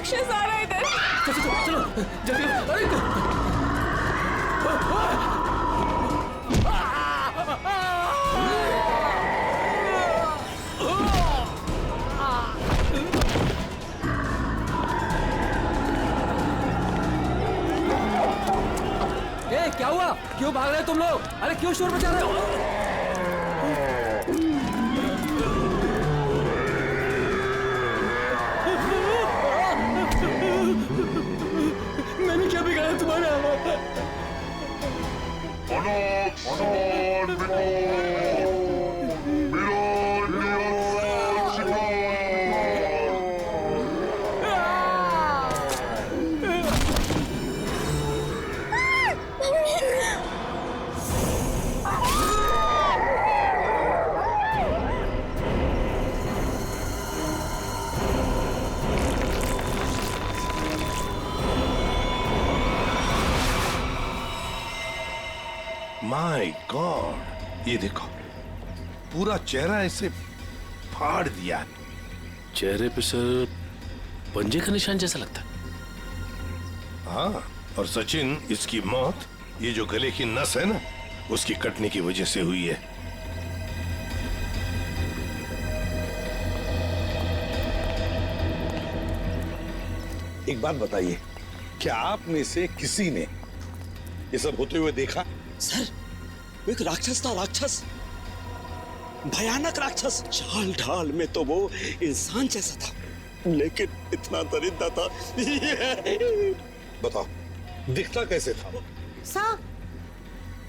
राक्षस आ रहा है इधर। चलो जल्दी। अरे क्या हुआ? क्यों भाग रहे हो तुम लोग? अरे क्यों शोर मचा रहे हो? मैंने क्या बिगाड़ा तुम्हारा? माय गॉड, ये देखो पूरा चेहरा ऐसे फाड़ दिया। चेहरे पे सर पंजे का निशान जैसा लगता है। हाँ, और सचिन, इसकी मौत ये जो गले की नस है ना, उसकी कटने की वजह से हुई है। एक बात बताइए, क्या आप में से किसी ने ये सब होते हुए देखा? सर, वो एक राक्षस था, राक्षस, भयानक राक्षस। चाल ढाल में तो वो इंसान जैसा था, लेकिन इतना दरिद्र था। बताओ, दिखता कैसे था?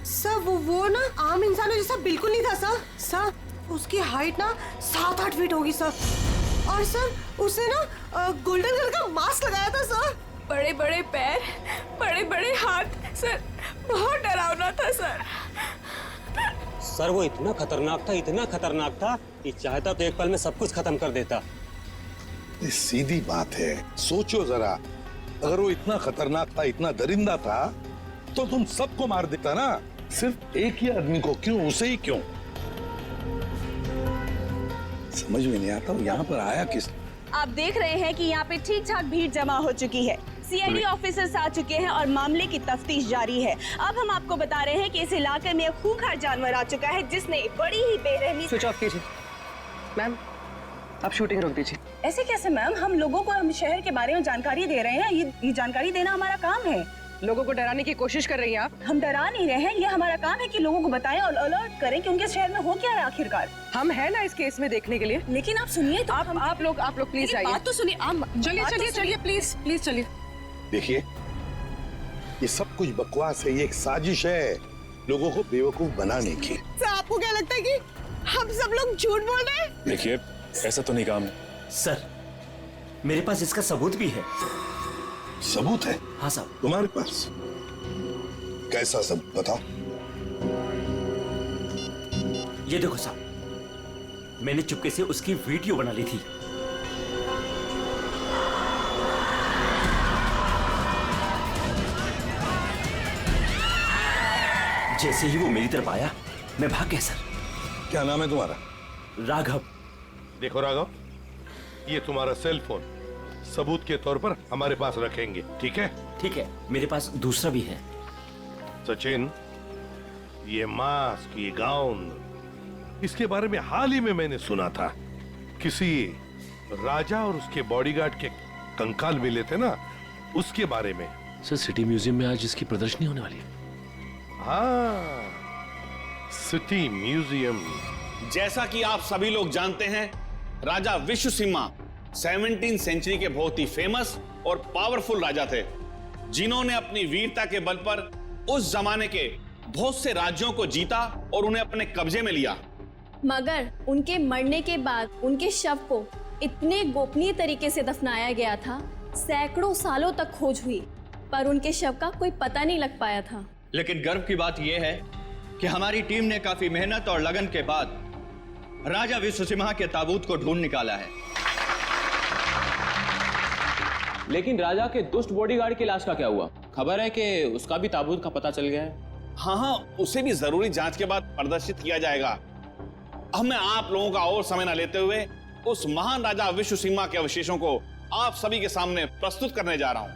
सर वो ना आम इंसानों जैसा बिल्कुल नहीं था सर। सर उसकी हाइट ना 7-8 फीट होगी सर। और सर उसने ना गोल्डन कलर का मास्क लगाया था सर। बड़े बड़े पैर, बड़े बड़े हाथ, सर बहुत डरावना था सर। सर वो इतना खतरनाक था कि चाहता तो एक पल में सब कुछ खत्म कर देता। सीधी बात है, सोचो जरा, अगर वो इतना खतरनाक था, इतना दरिंदा था, तो तुम सबको मार देता ना, सिर्फ एक ही आदमी को क्यों, उसे ही क्यों? समझ में नहीं आता यहाँ पर आया किस? आप देख रहे हैं कि यहाँ पे ठीक ठाक भीड़ जमा हो चुकी है। सीआईडी ऑफिसर्स आ चुके हैं और मामले की तफ्तीश जारी है। अब हम आपको बता रहे हैं कि इस इलाके में एक खूंखार जानवर आ चुका है जिसने बड़ी ही बेरहमी। स्विच ऑफ कीजिए मैम, आप शूटिंग रोक दीजिए। ऐसे कैसे मैम? हम लोगों को हम शहर के बारे में जानकारी दे रहे हैं, ये जानकारी देना हमारा काम है। लोगों को डराने की कोशिश कर रही हैं आप। हम डरा नहीं रहे हैं, ये हमारा काम है कि लोगों को बताएं और अलर्ट करें कि उनके शहर में हो क्या है आखिरकार। हम है ना इस केस में देखने के लिए। लेकिन आप सुनिए तो आप लोग प्लीज आइए। बात तो सुनिए। चलिए प्लीज चलिए। देखिए, ये सब कुछ बकवास है, ये एक साजिश है लोगों को बेवकूफ बनाने की। सर आपको क्या लगता है कि हम सब लोग झूठ बोल रहे हैं? देखिए, ऐसा तो नहीं काम है। सर मेरे पास इसका सबूत भी है। सबूत है? हाँ साहब। तुम्हारे पास कैसा सबूत, बताओ। ये देखो साहब, मैंने चुपके से उसकी वीडियो बना ली थी। जैसे ही वो मेरी तरफ आया, मैं भाग गया सर। क्या नाम है तुम्हारा? राघव। देखो राघव, ये तुम्हारा सेल फोन सबूत के तौर पर हमारे पास रखेंगे, ठीक है? ठीक है, मेरे पास दूसरा भी है। सचिन, ये मास्क, ये गाउन, इसके बारे में हाल ही में मैंने सुना था। किसी राजा और उसके बॉडीगार्ड के कंकाल मिले थे ना, उसके बारे में। सर सिटी म्यूजियम में आज इसकी प्रदर्शनी होने वाली है। हाँ, सिटी म्यूजियम। जैसा कि आप सभी लोग जानते हैं, राजा विश्वसिम्हा 17वीं सेंचुरी के बहुत ही फेमस और पावरफुल राजा थे, जिन्होंने अपनी वीरता के बल पर उस जमाने के बहुत से राज्यों को जीता और उन्हें अपने कब्जे में लिया। मगर उनके मरने के बाद उनके शव को इतने गोपनीय तरीके से दफनाया गया था, सैकड़ों सालों तक खोज हुई, पर उनके शव का कोई पता नहीं लग पाया था। लेकिन गर्व की बात यह है कि हमारी टीम ने काफी मेहनत और लगन के बाद राजा विश्वसिम्हा के ताबूत को ढूंढ निकाला है। लेकिन राजा के दुष्ट बॉडीगार्ड की लाश का क्या हुआ? खबर है कि उसका भी ताबूत का पता चल गया है। हाँ, उसे भी जरूरी जांच के बाद प्रदर्शित किया जाएगा। अब मैं आप लोगों का और समय न लेते हुए उस महान राजा विश्वसिम्हा के अवशेषों को आप सभी के सामने प्रस्तुत करने जा रहा हूं।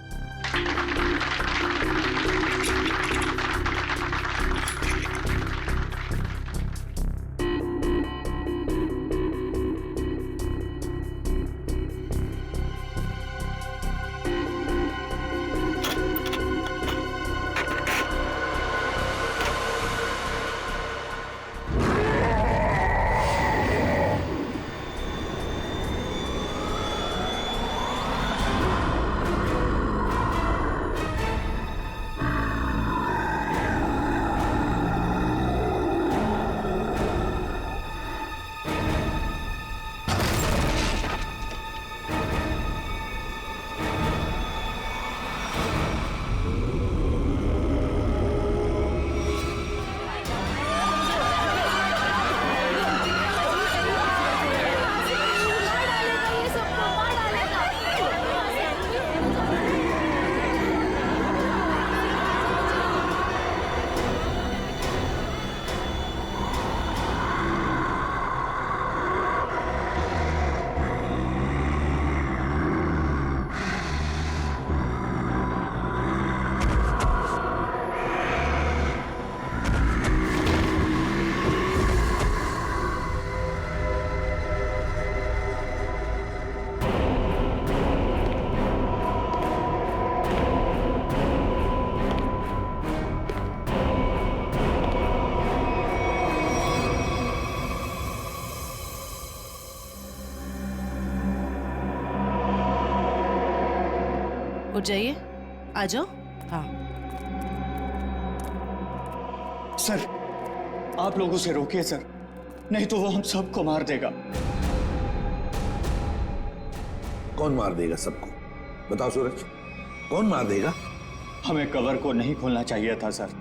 उठ जाइए, आ जाओ। हाँ सर, आप लोग उसे रोकिए सर, नहीं तो वो हम सबको मार देगा। कौन मार देगा सबको? बताओ सूरज, कौन मार देगा? हमें कवर को नहीं खोलना चाहिए था सर।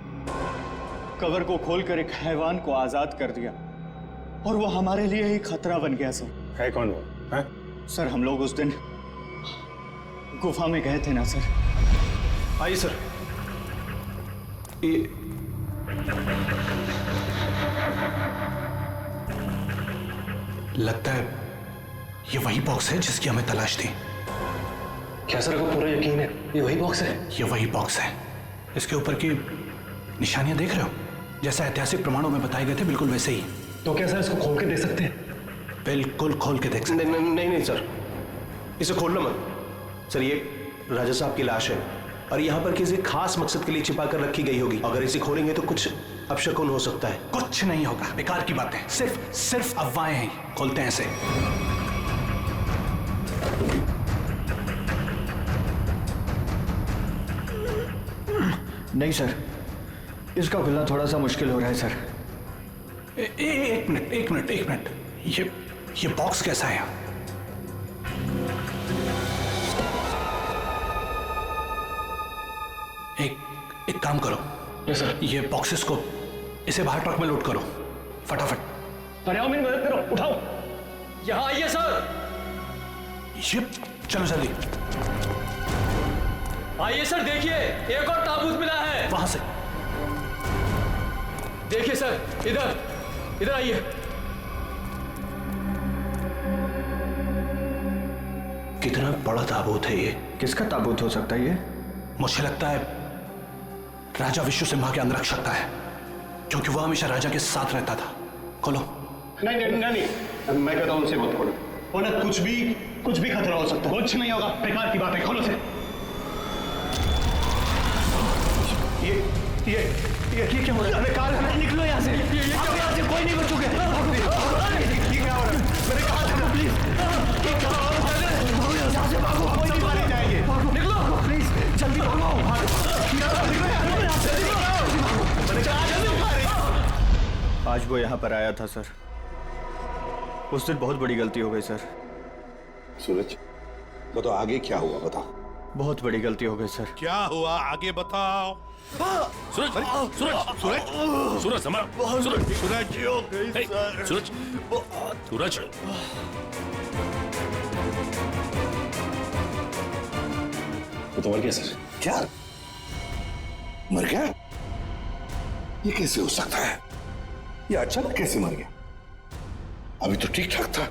कवर को खोलकर एक हैवान को आजाद कर दिया और वो हमारे लिए ही खतरा बन गया सर। है कौन वो? है? सर, हम लोग उस दिन गुफा में गए थे ना सर। आइए सर। ये लगता है ये वही बॉक्स है जिसकी हमें तलाश थी। क्या सर, आपको पूरा यकीन है ये वही बॉक्स है? ये वही बॉक्स है। इसके ऊपर की निशानियां देख रहे हो? जैसा ऐतिहासिक प्रमाणों में बताए गए थे बिल्कुल वैसे ही। तो क्या सर इसको खोल के देख सकते हैं? बिल्कुल खोल के देख सकते हैं। नहीं सर, इसे खोलना मत सर। ये राजा साहब की लाश है और यहाँ पर किसी खास मकसद के लिए छिपा कर रखी गई होगी। अगर इसे खोलेंगे तो कुछ अपशकुन हो सकता है। कुछ नहीं होगा, बेकार की बातें, सिर्फ अफवाहें हैं। खोलते हैं इसे। नहीं सर, इसका खुलना थोड़ा सा मुश्किल हो रहा है सर। एक मिनट। ये बॉक्स कैसा है? एक काम करो। Yes sir. ये बॉक्सेस को इसे बाहर ट्रक में लोड करो फटाफट। अरे आओ, मेरी मदद करो, उठाओ। यहाँ आइए सर। ये चलो जल्दी आइए सर, देखिए एक और ताबूत मिला है। वहां से देखिए सर, इधर आइए। कितना बड़ा ताबूत है ये? किसका ताबूत हो सकता है ये? मुझे लगता है राजा विश्व सिम्हा के अंगरक्षक का है, क्योंकि वो हमेशा राजा के साथ रहता था। खोलो। नहीं, मैं कहता हूं उनसे मत खोलो। वरना कुछ भी खतरा हो सकता है। कुछ नहीं होगा, बेकार की बात है, खोलो से। ये क्या हो रहा है? अरे कार निकलो यहाँ से। यहाँ से कोई नहीं बचोगे। ये क्या हो रहा है? मैंने कहा था ना, प्लीज। यहाँ से भागो, कोई नहीं मारे जाएंगे। निकलो प्लीज, जल्दी भागो। आज वो यहाँ पर आया था सर। उस दिन बहुत बड़ी गलती हो गई सर। सूरज, बताओ आगे क्या हुआ? बताओ। बहुत बड़ी गलती हो गई सर। क्या हुआ आगे बताओ। सूरज, वो तो मर गया सर। क्या मर गया? ये कैसे हो सकता है? ये अचानक कैसे मर गया? अभी तो ठीक ठाक था।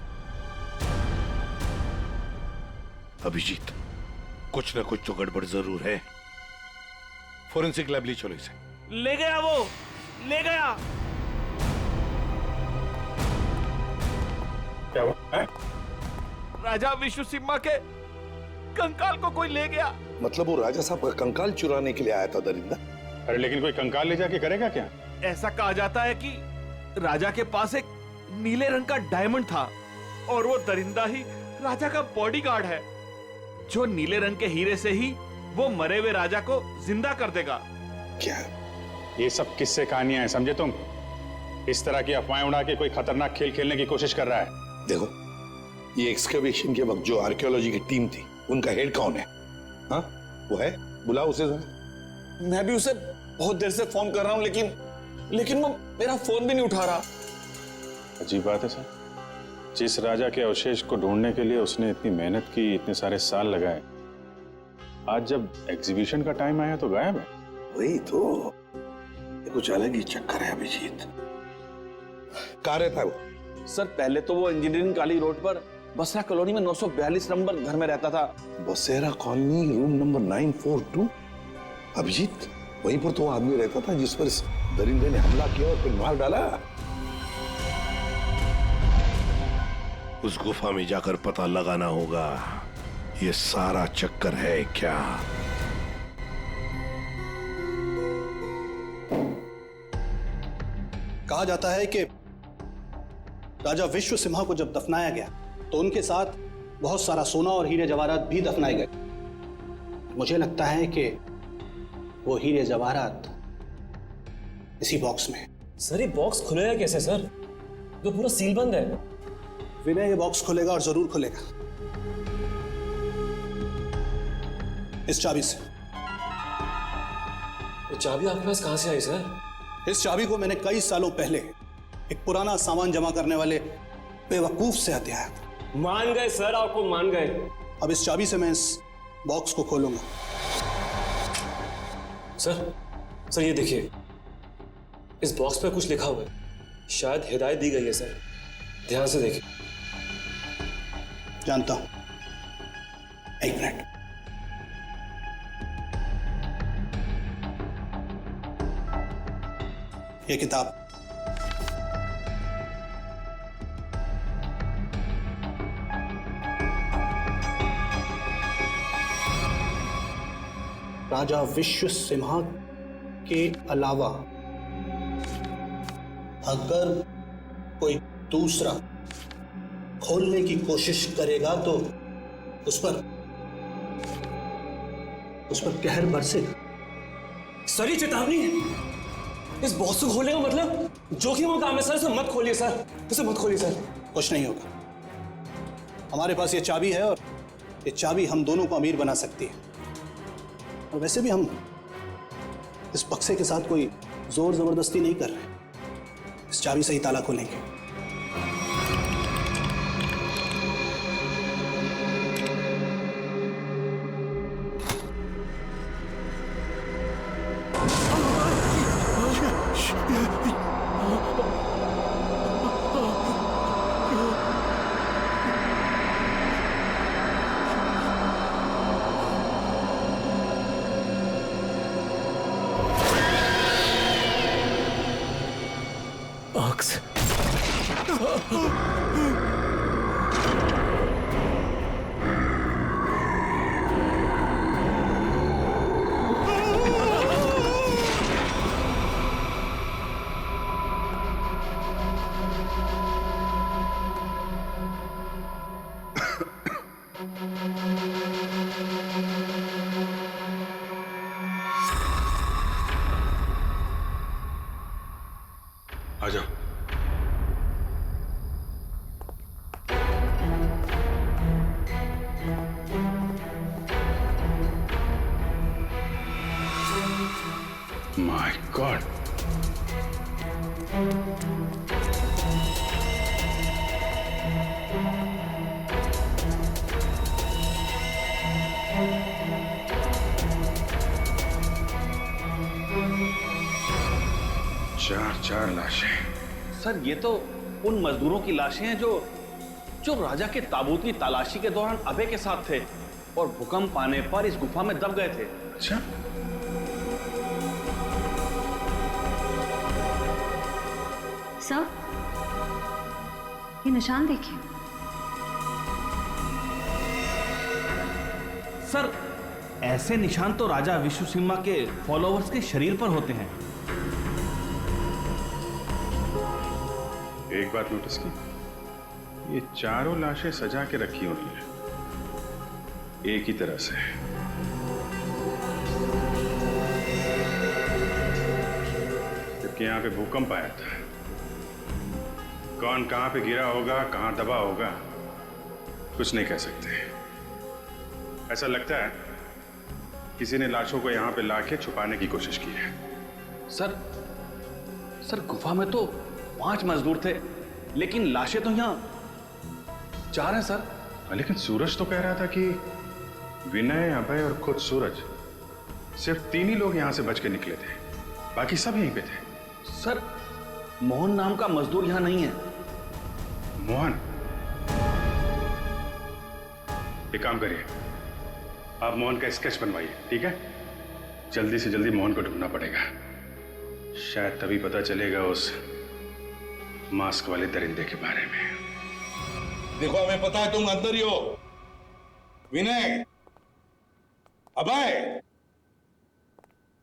अभिजीत, कुछ ना कुछ तो गड़बड़ जरूर है। फोरेंसिक लैब ले चलो इसे। ले गया, वो ले गया। क्या हुआ? राजा विश्व सिम्हा के कंकाल को कोई ले गया। मतलब वो राजा साहब का कंकाल चुराने के लिए आया था दरिंदा? अरे लेकिन कोई कंकाल ले जाके करेगा क्या? ऐसा कहा जाता है कि राजा के पास एक नीले रंग का डायमंड था और वो दरिंदा ही राजा का बॉडीगार्ड है, जो नीले रंग के हीरे से ही वो मरे हुए राजा को जिंदा कर देगा। क्या? ये सब किस्से कहानियां हैं, समझे तुम? इस तरह की अफवाहें उड़ा के कोई खतरनाक खेल खेलने की कोशिश कर रहा है। देखो, ये एक्सकवेशन के वक्त जो आर्कियोलॉजी की टीम थी, उनका हेड कौन है? हाँ, वो है? बुलाओ उसे जरा। मैं भी उसे बहुत देर से फोन कर रहा हूं, लेकिन वो मेरा फोन भी नहीं उठा रहा। अजीब बात है सर, जिस राजा के अवशेष को ढूंढने के लिए उसने इतनी मेहनत की, इतने सारे साल लगाए, आज जब एग्जीबिशन का टाइम आया तो गायब है। वही तो, ये कुछ अलग ही चक्कर है अभिजीत। कहाँ रहता है वो? सर, पहले तो वो इंजीनियरिंग काली रोड पर बसरा कॉलोनी में 942 नंबर घर में रहता था। बसेरा कॉलोनी, रूम नंबर 942। अभिजीत, वहीं पर तो वो आदमी रहता था जिस पर इस दरिंदे ने हमला किया और फिर मार डाला। उस गुफा में जाकर पता लगाना होगा ये सारा चक्कर है क्या। कहा जाता है कि राजा विश्व सिम्हा को जब दफनाया गया तो उनके साथ बहुत सारा सोना और हीरे जवाहरात भी दफनाए गए। मुझे लगता है कि वो हीरे जवाहरात इसी बॉक्स में। सर, ये बॉक्स खुलेगा कैसे सर? तो पूरा सील बंद है। विनय, ये बॉक्स खुलेगा और जरूर खुलेगा इस चाबी से। ये चाबी आपके पास कहां से आई सर? इस चाबी को मैंने कई सालों पहले एक पुराना सामान जमा करने वाले बेवकूफ से हथिया था। मान गए सर, आपको मान गए। अब इस चाबी से मैं इस बॉक्स को खोलूंगा। सर ये देखिए, इस बॉक्स पे कुछ लिखा हुआ है, शायद हिदायत दी गई है सर, ध्यान से देखिए। जानता हूं, एक मिनट। ये किताब राजा विश्व सिम्हा के अलावा अगर कोई दूसरा खोलने की कोशिश करेगा तो उस पर कहर बरसेगा। सर, ये चेतावनी है। इस बॉक्स को खोलने का मतलब जोखिम का काम है सर। इसे मत खोलिए सर, इसे मत खोलिए सर। कुछ नहीं होगा। हमारे पास ये चाबी है और ये चाबी हम दोनों को अमीर बना सकती है। और वैसे भी हम इस बक्से के साथ कोई जोर जबरदस्ती नहीं कर रहे। इस चाबी से ही ताला खोलेंगे। आ जाओ। माय गॉड, चार लाशें। सर, ये तो उन मजदूरों की लाशें हैं जो जो राजा के ताबूत की तलाशी के दौरान अभय के साथ थे और भूकंप आने पर इस गुफा में दब गए थे। अच्छा, सर ये निशान देखिए। सर, ऐसे निशान तो राजा विश्वसिम्हा के फॉलोअर्स के शरीर पर होते हैं। एक बात नोटिस की, ये चारों लाशें सजा के रखी हुई हैं एक ही तरह से। जबकि यहां पे भूकंप आया था, कौन कहां पे गिरा होगा, कहां दबा होगा, कुछ नहीं कह सकते। ऐसा लगता है किसी ने लाशों को यहां पे लाके छुपाने की कोशिश की है। सर गुफा में तो 5 मजदूर थे, लेकिन लाशें तो यहां 4 हैं सर। लेकिन सूरज तो कह रहा था कि विनय, अभय और खुद सूरज, सिर्फ 3 ही लोग यहां से बच के निकले थे, बाकी सब यहीं पे थे। सर, मोहन नाम का मजदूर यहां नहीं है। मोहन? एक काम करिए, आप मोहन का स्केच बनवाइए, ठीक है? जल्दी से जल्दी मोहन को ढूंढना पड़ेगा, शायद तभी पता चलेगा उस मास्क वाले दरिंदे के बारे में। देखो, हमें पता है तुम अंदर ही हो। विनय, अभय,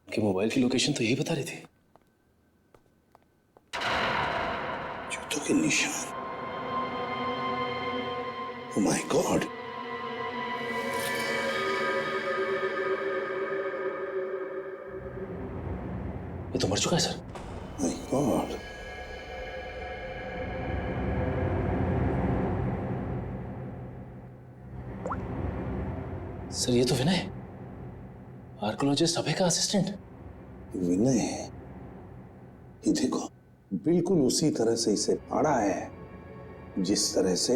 कि मोबाइल की लोकेशन तो यही बता रही थी। जूतों के निशान। ओह माय गॉड, ये तो मर चुका है सर। माय गॉड, सर ये तो विनय, आर्कियोलॉजिस्ट अभय का असिस्टेंट। विनय, ये देखो, बिल्कुल उसी तरह से इसे पाड़ा है जिस तरह से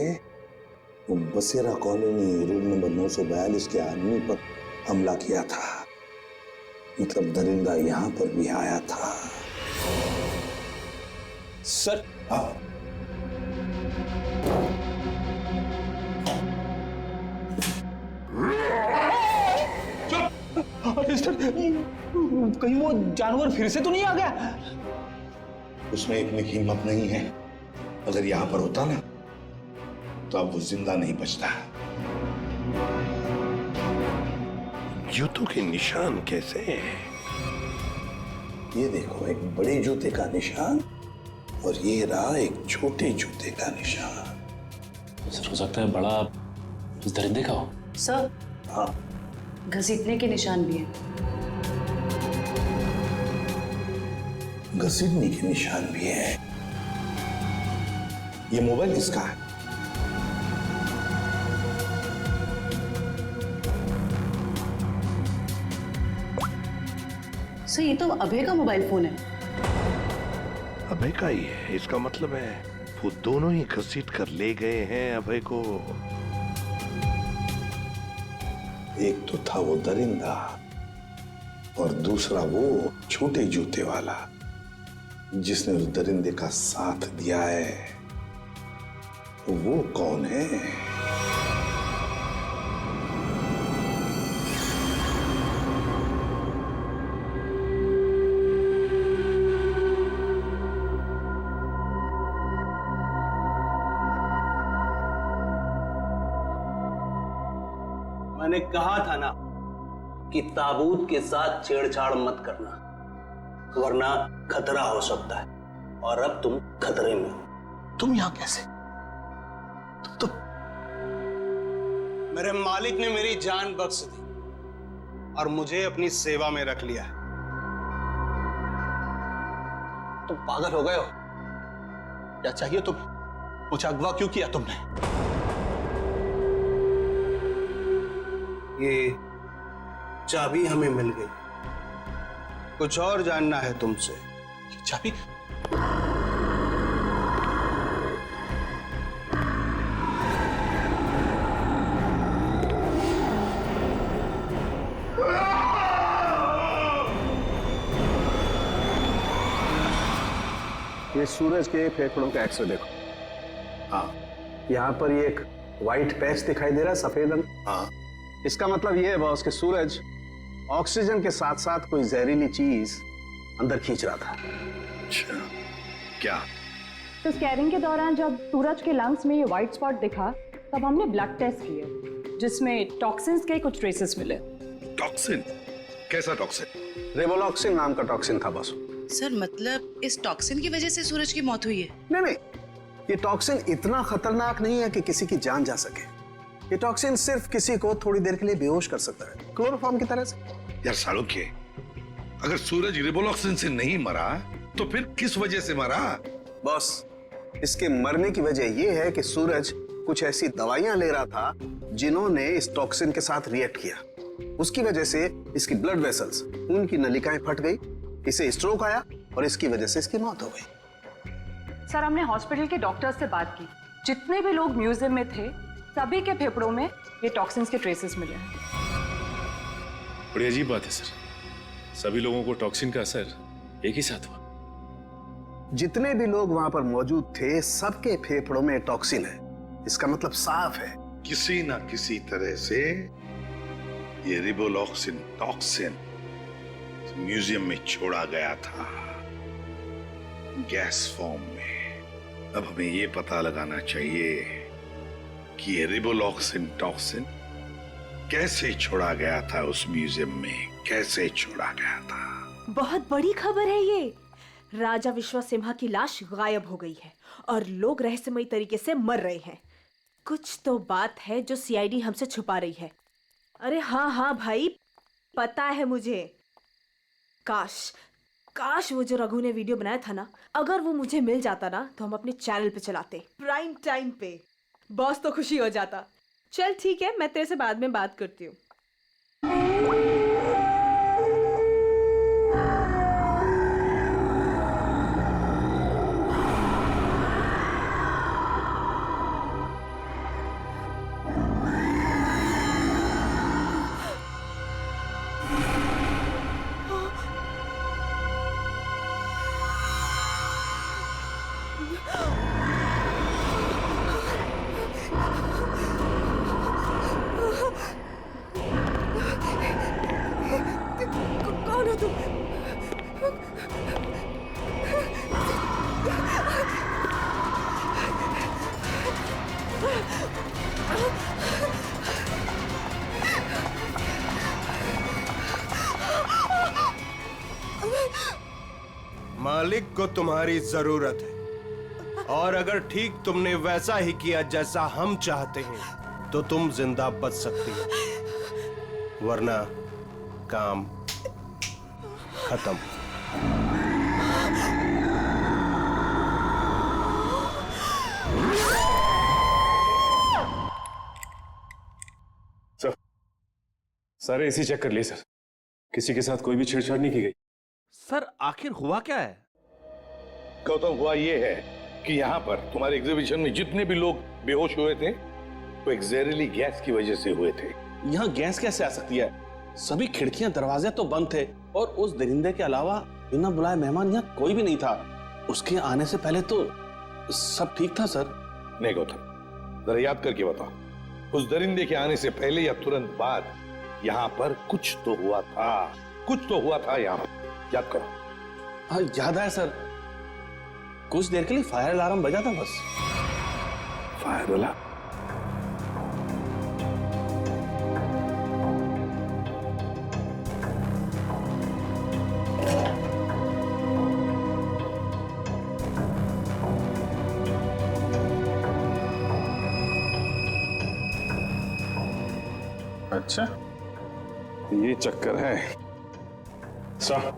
वो बसेरा कॉलोनी रूम नंबर 942 के आदमी पर हमला किया था। मतलब दरिंदा यहां पर भी आया था। सर, कहीं वो जानवर फिर से तो नहीं आ गया? उसमें इतनी हिम्मत नहीं है। अगर यहां पर होता ना तो अब वो जिंदा नहीं बचता। जूतों के निशान कैसे? ये देखो, एक बड़े जूते का निशान और ये रहा एक छोटे जूते का निशान। सर हो सकता है बड़ा उस दरिंदे का हो। सर, हाँ, घसीटने के निशान भी हैं। घसीटने के निशान भी है। ये मोबाइल किसका है? सर ये तो अभय का मोबाइल फोन है। अभय का ही है, इसका मतलब है वो दोनों ही घसीट कर ले गए हैं अभय को। एक तो था वो दरिंदा और दूसरा वो छोटे जूते वाला जिसने उस दरिंदे का साथ दिया है। वो कौन है? मैंने कहा था ना कि ताबूत के साथ छेड़छाड़ मत करना, वरना खतरा हो सकता है। और अब तुम खतरे में हो। तुम यहां कैसे? तुम मेरे मालिक ने मेरी जान बख्श दी और मुझे अपनी सेवा में रख लिया है। तुम पागल हो गए हो? क्या चाहिए तुम्हें? मुझे अगवा क्यों किया तुमने? ये चाबी हमें मिल गई, कुछ और जानना है तुमसे? ये चाबी? ये सूरज के फेफड़ों का एक्सरे देखो। हाँ, यहाँ पर ये एक व्हाइट पैच दिखाई दे रहा है, सफेद रंग। हाँ, इसका मतलब ये है बॉस कि सूरज ऑक्सीजन के साथ साथ कोई जहरीली चीज अंदर खींच रहा था। अच्छा, क्या? तो स्कैनिंग के दौरान जब सूरज के लंग्स में ये व्हाइट स्पॉट दिखा तब हमने ब्लड टेस्ट किए जिसमें टॉक्सिन्स के कुछ ट्रेसेस मिले। टॉक्सिन? कैसा टॉक्सिन? रेवोलॉक्सिन नाम का टॉक्सिन था बॉस। सर मतलब इस टॉक्सिन की वजह से सूरज की मौत हुई है? नहीं, ये टॉक्सिन इतना खतरनाक नहीं है कि किसी की जान जा सके। ये टॉक्सिन सिर्फ किसी को थोड़ी देर के लिए बेहोश कर सकता है, क्लोरोफॉर्म की तरह से। यार सालुक्य, अगर सूरज रिबोलॉक्सिन से नहीं मरा तो फिर किस वजह से मरा? बॉस, इसके मरने की वजह यह है कि सूरज कुछ ऐसी दवाइयां ले रहा था जिन्होंने इस टॉक्सिन के साथ रिएक्ट किया। उसकी वजह से इसकी ब्लड वेसल्स, खून की नलिकाएं फट गई, इसे स्ट्रोक आया और इसकी वजह से इसकी मौत हो गई। सर हमने हॉस्पिटल के डॉक्टर्स से बात की, जितने भी लोग म्यूजियम में थे सभी के फेफड़ों में ये टॉक्सिन्स के ट्रेसेस मिले हैं। बड़ी अजीब बात है सर, सभी लोगों को टॉक्सिन का असर एक ही साथ हुआ। जितने भी लोग वहां पर मौजूद थे सबके फेफड़ों में टॉक्सिन है। इसका मतलब साफ है, किसी ना किसी तरह से ये रिबोलॉक्सिन टॉक्सिन म्यूजियम में छोड़ा गया था, गैस फॉर्म में। अब हमें ये पता लगाना चाहिए कि ये रिबोलॉक्सिन टॉक्सिन कैसे छोड़ा गया था उस म्यूजियम में, कैसे छोड़ा गया था। बहुत बड़ी खबर है ये। राजा विश्वसिम्हा की लाश गायब हो गई है और लोग रहस्यमयी तरीके से मर रहे हैं। कुछ तो बात है जो सीआईडी हमसे छुपा रही है। अरे हाँ भाई, पता है मुझे। काश वो जो रघु ने वीडियो बनाया था ना, अगर वो मुझे मिल जाता ना तो हम अपने चैनल पे चलाते, प्राइम टाइम पे। बॉस तो खुशी हो जाता। चल ठीक है, मैं तेरे से बाद में बात करती हूँ। कौन हो तुम? मालिक को तुम्हारी जरूरत है और अगर ठीक तुमने वैसा ही किया जैसा हम चाहते हैं तो तुम जिंदा बच सकती हो, वरना काम खत्म। सर, सारे एसी चेक कर लिए सर, किसी के साथ कोई भी छेड़छाड़ नहीं की गई। सर आखिर हुआ क्या है? गौतम, हुआ ये है कि यहाँ पर तुम्हारे एग्जीबिशन में जितने भी लोग बेहोश हुए थे वो एक जहरीली गैस की वजह से हुए थे। यहाँ गैस कैसे आ सकती है? सभी खिड़कियां दरवाजे तो बंद थे और उस दरिंदे के अलावा बिना बुलाए मेहमान यहाँ कोई भी नहीं था। उसके आने से पहले तो सब ठीक था सर। नहीं गौतम, जरा याद करके बताओ, उस दरिंदे के आने से पहले या तुरंत बाद यहाँ पर कुछ तो हुआ था, कुछ तो हुआ था यहाँ पर। याद करो। हाँ याद है सर, कुछ देर के लिए फायर अलार्म बजा था बस। Fire alarm? अच्छा, ये चक्कर है। सर,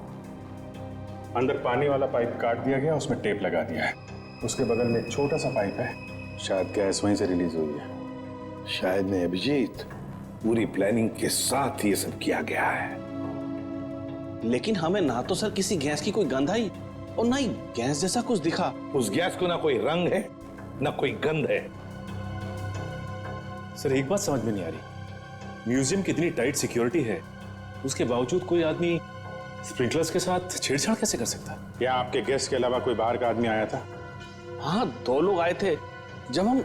अंदर पानी वाला पाइप काट दिया गया, उसमें टेप लगा दिया है। उसके बगल में एक छोटा सा पाइप है, शायद गैस वहीं से रिलीज हुई है। शायद नहीं अभिजीत, पूरी प्लानिंग के साथ ये सब किया गया है। लेकिन हमें ना तो सर किसी गैस की कोई गंध आई और ना ही गैस जैसा कुछ दिखा। उस गैस को ना कोई रंग है ना कोई गंध है। सर एक बात समझ में नहीं आ रही, म्यूजियम की इतनी टाइट सिक्योरिटी है, उसके बावजूद कोई आदमी स्प्रिंकलर्स के साथ छेड़छाड़ कैसे कर सकता है? या आपके गेस्ट के अलावा कोई बाहर का आदमी आया था? हाँ, 2 लोग आए थे। जब हम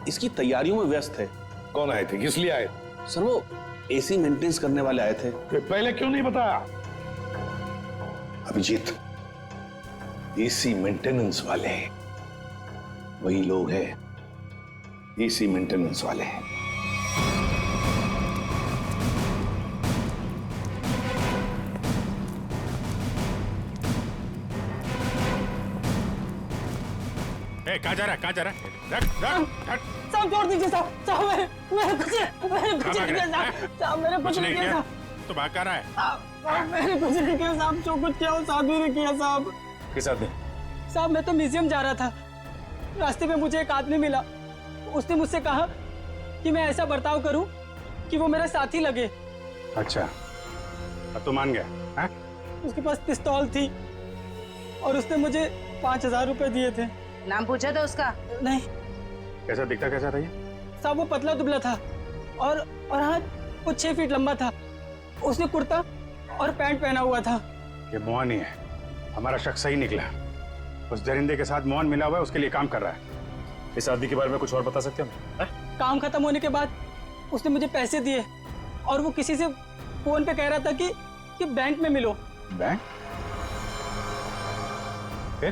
इसकी तैयारियों में व्यस्त थे। कौन आए थे, किस लिए आए? सर वो एसी मेंटेनेंस करने वाले आए थे। पहले क्यों नहीं बताया? अभिजीत, एसी मेंटेनेंस वाले वही लोग हैं, एसी मेंटेनेंस वाले हैं। कहाँ जा रहा है, कहाँ जा रहा है? साहब छोड़ दीजिए साहब, साहब मैंने कुछ नहीं किया साहब, मैंने कुछ नहीं किया। तो भाग कर रहा है? साहब मैंने कुछ नहीं किया साहब, जो कुछ किया वो साहब ही ने किया साहब। किस आदमी? साहब मैं तो म्यूजियम जा रहा था, रास्ते में मुझे एक आदमी मिला, उसने मुझसे कहा कि मैं ऐसा बर्ताव करूं कि वो मेरा साथी लगे। अच्छा, अब तो मान गया? हाँ? उसके पास पिस्तौल थी और उसने मुझे 5,000 रुपए दिए थे। नाम पूछा था उसका? नहीं। कैसा दिखता, कैसा था ये? साहब वो पतला दुबला था और हाँ वो 6 फीट लंबा था। उसने कुर्ता और पैंट पहना हुआ था। ये मोहन ही है, हमारा शख्स सही निकला। उस दरिंदे के साथ मोहन मिला हुआ है, उसके लिए काम कर रहा है। इस आदमी के बारे में कुछ और बता सकते हो? काम खत्म होने के बाद उसने मुझे पैसे दिए और वो किसी से फोन पे कह रहा था कि बैंक में मिलो। बैंक? फिर?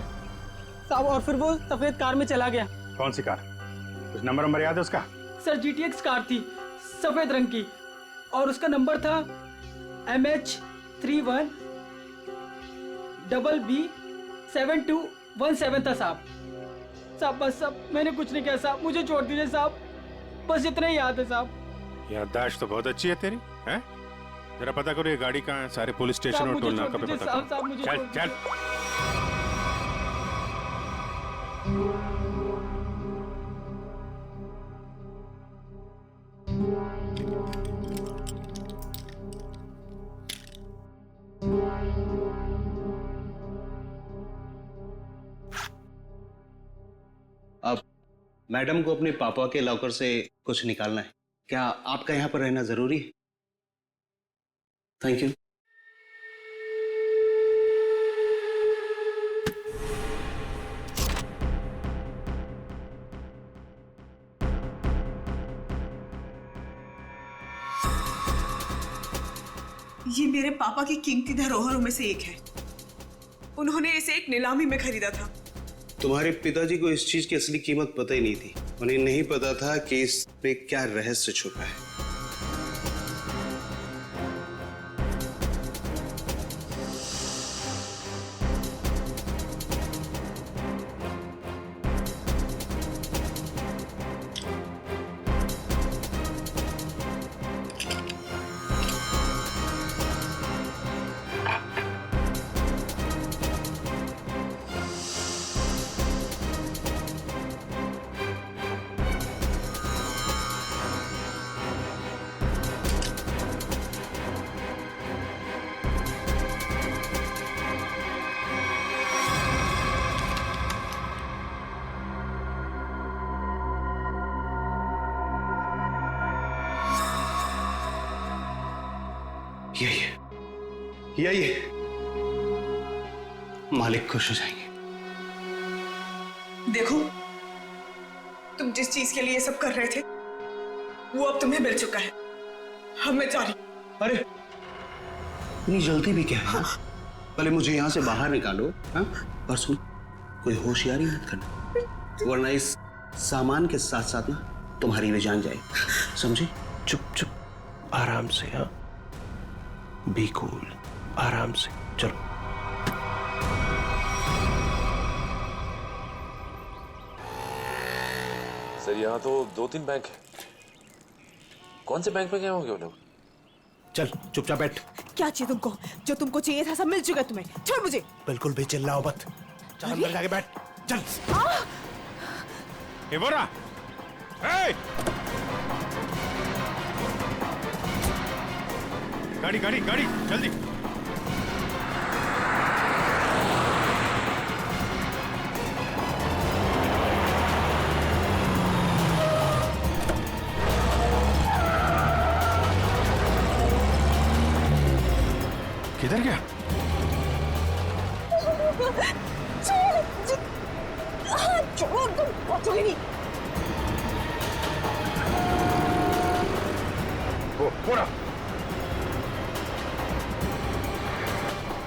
साहब और फिर वो सफेद कार में चला गया। कौन सी कार? कुछ नंबर याद है उसका? सर GTX कार थी, सफेद रंग की, और उसका नंबर था MH31 BB7217 था साहब। साहब बस साहब मैंने कुछ नहीं किया साहब, मुझे छोड़ दीजिए साहब, बस इतना ही याद है साहब। याददाश्त तो बहुत अच्छी है तेरी, हैं? जरा पता करो ये गाड़ी कहाँ है, सारे पुलिस स्टेशन और टोल नाका पे पता करो। चल चल। अब मैडम को अपने पापा के लॉकर से कुछ निकालना है, क्या आपका यहाँ पर रहना जरूरी है? Thank you. ये मेरे पापा की कीमती धरोहरों में से एक है। उन्होंने इसे एक नीलामी में खरीदा था। तुम्हारे पिताजी को इस चीज की असली कीमत पता ही नहीं थी। उन्हें नहीं पता था कि इस पे क्या रहस्य छुपा है। यही है, मालिक खुश हो जाएंगे। देखो, तुम जिस चीज के लिए सब कर रहे थे वो अब तुम्हें मिल चुका है। अब मैं जा रही। अरे इतनी जल्दी भी क्या है? हाँ। पहले मुझे यहाँ से बाहर निकालो। हाँ? और सुन, कोई होशियारी मत करना, वरना इस सामान के साथ साथ ना तुम्हारी भी जान जाए। समझे? चुप चुप, आराम से। हाँ, बी कूल, आराम से चलो। सर यहाँ तो 2-3 बैंक है। कौन से बैंक में गए होंगे वो लोग? चल चुपचाप बैठ। क्या चाहिए तुमको? जो तुमको चाहिए था सब मिल चुका तुम्हें। छोड़ मुझे। बिल्कुल भी चिल्लाओ मत। चल अंदर जाके बैठ। चल। ये बोरा। गाड़ी गाड़ी गाड़ी जल्दी। किधर गया? छोड़ तुम नहीं। फोड़ा।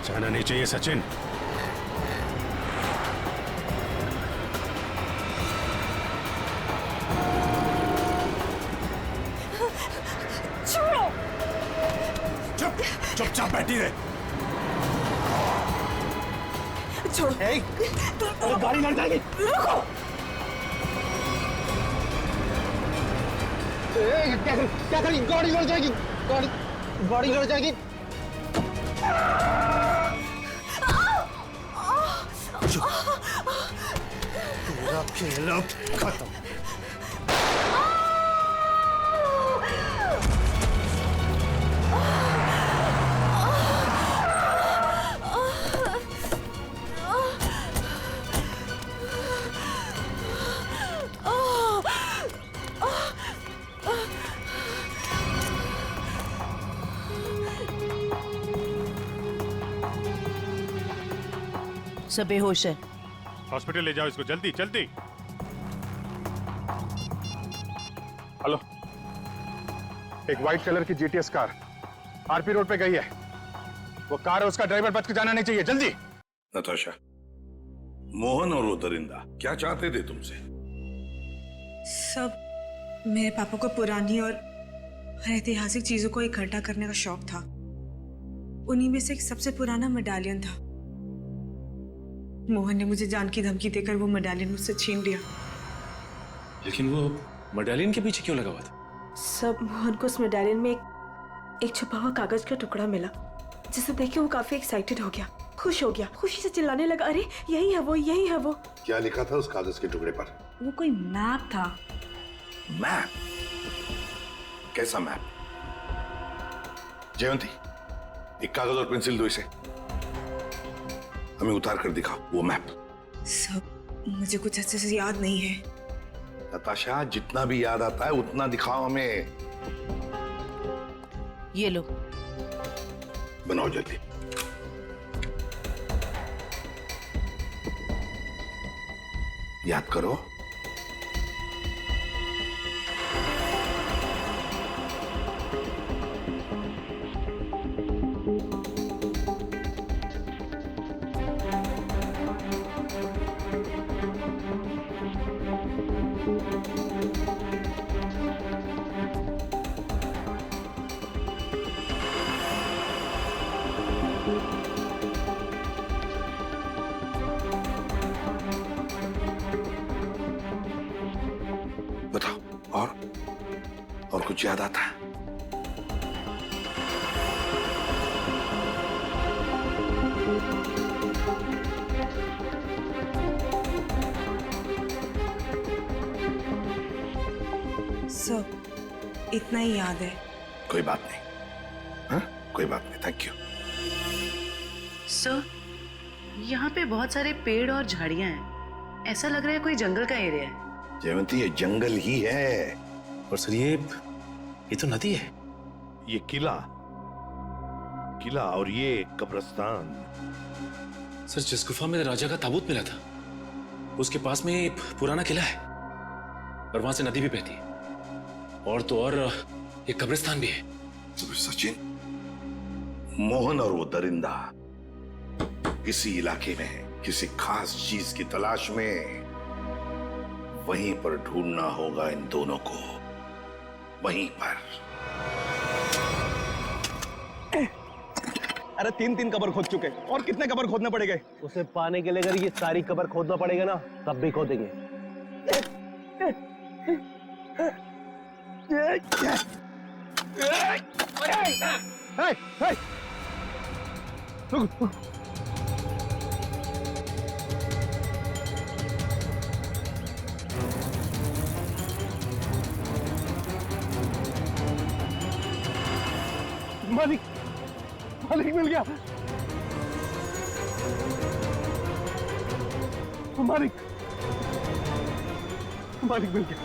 जाना नहीं चाहिए सचिन। छोड़ो। चुपचाप बैठी रहे। छोड़ो। गाड़ी लड़ जाएगी। रुको। क्या करें? गाड़ी लड़ जाएगी। गाड़ी लड़ जाएगी। तेरा खेल अब खत्म। सब बेहोश है। हॉस्पिटल ले जाओ इसको, जल्दी जल्दी। हेलो, एक व्हाइट कलर की जीटीएस कार आरपी रोड पे गई है। वो कार है, उसका ड्राइवर बच के जाना नहीं चाहिए, जल्दी। नताशा, मोहन और वो दरिंदा क्या चाहते थे तुमसे? सब मेरे पापा को पुरानी और ऐतिहासिक चीजों को इकट्ठा करने का शौक था। उन्हीं में से एक सबसे पुराना मेडालियन था। मोहन ने मुझे जान की धमकी देकर वो मेडालियन मुझसे छीन लिया। लेकिन वो मेडालियन के पीछे क्यों लगा हुआ था? सब मोहन को उस मेडालियन में एक छुपा हुआ कागज का टुकड़ा मिला, जिसे देख के वो काफी एक्साइटेड हो गया, खुश हो गया, खुशी से चिल्लाने लगा, अरे यही है वो, यही है वो। क्या लिखा था उस कागज के टुकड़े पर? वो कोई मैप था। मैप? कैसा मैप? जयंती, एक कागज और पेंसिल दो इसे, हमें उतार कर दिखाओ वो मैप। सब मुझे कुछ अच्छे से याद नहीं है। नताशा, जितना भी याद आता है उतना दिखाओ हमें। ये लो, बनाओ जल्दी। याद करो। बताओ, और कुछ याद आता है? सब इतना ही याद है। कोई बात नहीं, हाँ? कोई बात नहीं, थैंक यू। सर, यहाँ पे बहुत सारे पेड़ और झाड़ियाँ हैं। ऐसा लग रहा है कोई जंगल का एरिया है। जयवंती, ये जंगल ही है। और सर ये तो नदी है। ये किला और ये कब्रिस्तान। सर, जिस गुफा में राजा का ताबूत मिला था उसके पास में एक पुराना किला है और वहां से नदी भी बहती है, और तो और एक कब्रिस्तान भी है। तो सचिन, मोहन और वो दरिंदा इसी इलाके में किसी खास चीज की तलाश में, वहीं पर ढूंढना होगा इन दोनों को, वहीं पर। अरे 3 कब्र खोद चुके, और कितने कब्र खोदने पड़ेंगे? उसे पाने के लिए अगर ये सारी कब्र खोदना पड़ेगा ना, तब भी खोदेंगे। मालिक मिल गया। मालिक मिल गया।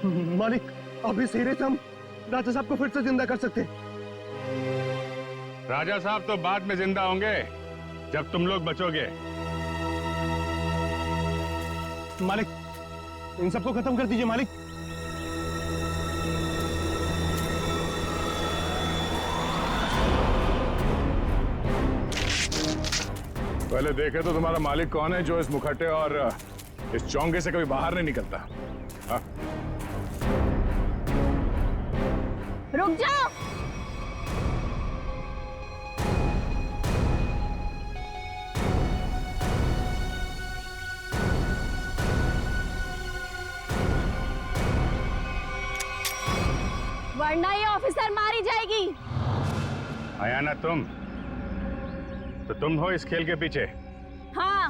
मालिक, अब इस हीरे से हम राजा साहब को फिर से जिंदा कर सकते हैं। राजा साहब तो बाद में जिंदा होंगे जब तुम लोग बचोगे। मालिक, इन सबको खत्म कर दीजिए मालिक। पहले देखे तो तुम्हारा मालिक कौन है जो इस मुखट्टे और इस चौंगे से कभी बाहर नहीं निकलता। हाँ? रुक जाओ। वरना ये ऑफिसर मारी जाएगी। आया ना तुम, तो तुम हो इस खेल के पीछे। हाँ।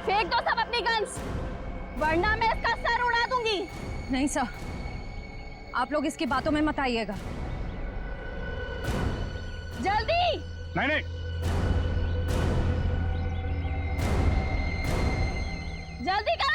फेंक दो सब अपनी गन्स, वरना मैं इसका सर उड़ा दूंगी। नहीं सर, आप लोग इसकी बातों में मत आइएगा। जल्दी। नहीं नहीं, जल्दी करो।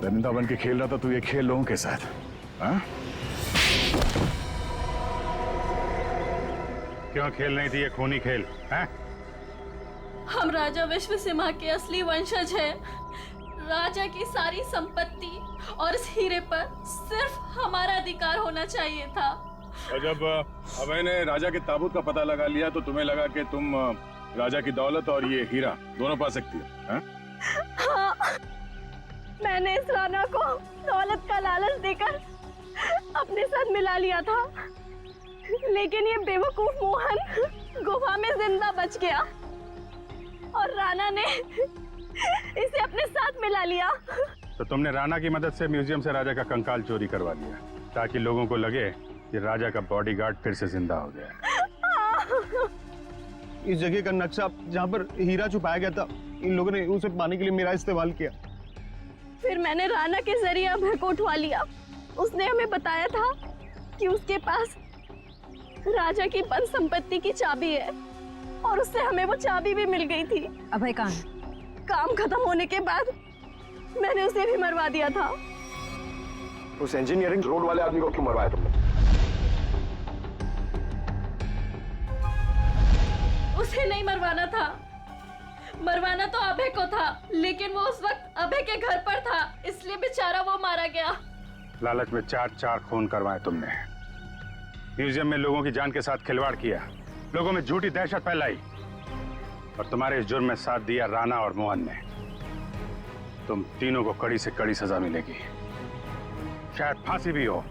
दरिंदा बन के खेल रहा था तू ये खेल लोगों के साथ। हाँ? क्यों खेल नहीं थी ये खूनी खेल? हाँ? हम राजा विश्व सिम्हा के असली वंशज हैं। राजा की सारी संपत्ति और इस हीरे पर सिर्फ हमारा अधिकार होना चाहिए था। और जब अभय ने राजा के ताबूत का पता लगा लिया तो तुम्हें लगा कि तुम राजा की दौलत और ये हीरा दोनों पा सकती हो। हाँ? हाँ, मैंने इस राणा को दौलत का लालच देकर अपने साथ मिला लिया था, लेकिन ये बेवकूफ मोहन गुफा में जिंदा बच गया और राणा ने इसे अपने साथ मिला लिया। तो तुमने राणा की मदद से म्यूजियम से राजा का कंकाल चोरी करवा लिया ताकि लोगों को लगे कि राजा का बॉडीगार्ड फिर से जिंदा हो गया। इस जगह का नक्शा जहाँ पर हीरा छुपाया गया था, इन लोगों ने उसे पाने के लिए मेरा इस्तेमाल किया। फिर मैंने राणा के जरिए अभय को उठवा लिया। उसने हमें बताया था कि उसके पास राजा की बंद संपत्ति की चाबी है और उससे हमें वो चाबी भी मिल गई थी। अभय कहाँ है? काम खत्म होने के बाद मैंने उसे भी मरवा दिया था। उस इंजीनियरिंग रोड वाले आदमी को क्यों मरवाया तुमने? उसे नहीं मरवाना था, मरवाना तो अभय को था, लेकिन वो उस वक्त अभय के घर पर था, इसलिए बेचारा वो मारा गया। लालच में 4 खून करवाए तुमने, म्यूजियम में लोगों की जान के साथ खिलवाड़ किया, लोगों में झूठी दहशत फैलाई और तुम्हारे इस जुर्म में साथ दिया राणा और मोहन ने। तुम तीनों को कड़ी से कड़ी सजा मिलेगी, शायद फांसी भी हो।